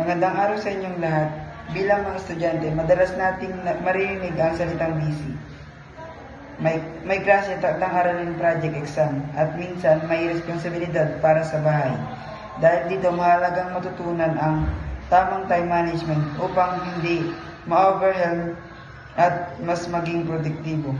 Magandang araw sa inyong lahat. Bilang mga estudyante, madalas nating marinig ang salitang busy. May klase, tatlong aralin, project, exam, at minsan may responsibilidad para sa bahay. Dahil dito, mahalagang matutunan ang tamang time management upang hindi ma-overwhelm at mas maging produktibo.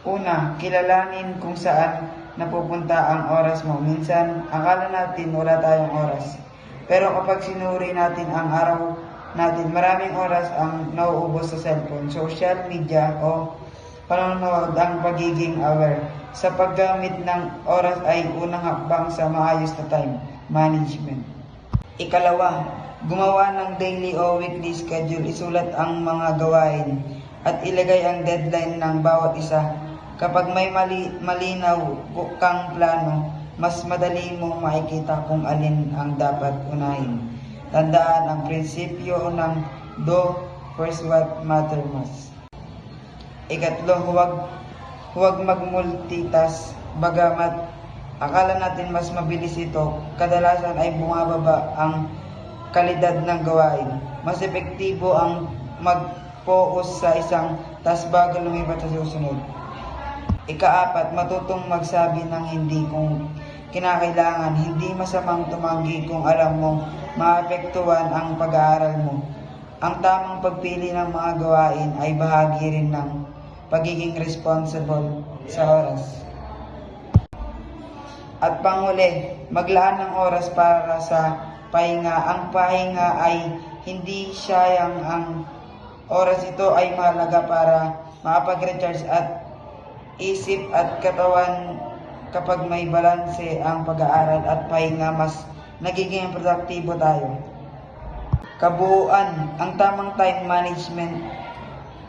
Una, kilalanin kung saan napupunta ang oras mo. Minsan, akala natin wala tayong oras. Pero kapag sinuri natin ang araw natin, maraming oras ang nauubos sa cellphone, social media o panonood. Ang pagiging aware sa paggamit ng oras ay unang hakbang sa maayos na time management. Ikalawa, gumawa ng daily o weekly schedule. Isulat ang mga gawain at ilagay ang deadline ng bawat isa. Kapag may malinaw kang plano, mas madali mong makikita kung alin ang dapat unahin. Tandaan ang prinsipyo ng do first what matter most. Ikatlo, huwag mag-multitask. Bagamat akala natin mas mabilis ito, kadalasan ay bumababa ang kalidad ng gawain. Mas epektibo ang mag-focus sa isang task bago lumipat sa susunod. Ikaapat, matutong magsabi ng hindi kung kinakailangan. Hindi masamang tumanggi kung alam mong maapektuhan ang pag-aaral mo. Ang tamang pagpili ng mga gawain ay bahagi rin ng pagiging responsible sa oras. At panghuli, maglaan ng oras para sa pahinga. Ang pahinga ay hindi sayang. Ang oras ito ay mahalaga para makapag-recharge at isip at katawan. Kapag may balanse ang pag-aaral at pahinga, mas nagiging produktibo tayo. Kabuuan, ang tamang time management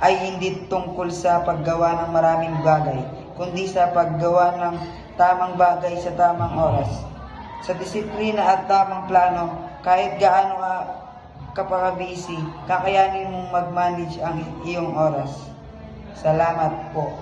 ay hindi tungkol sa paggawa ng maraming bagay, kundi sa paggawa ng tamang bagay sa tamang oras. Sa disiplina at tamang plano, kahit gaano ka busy, kakayanin mong mag-manage ang iyong oras. Salamat po.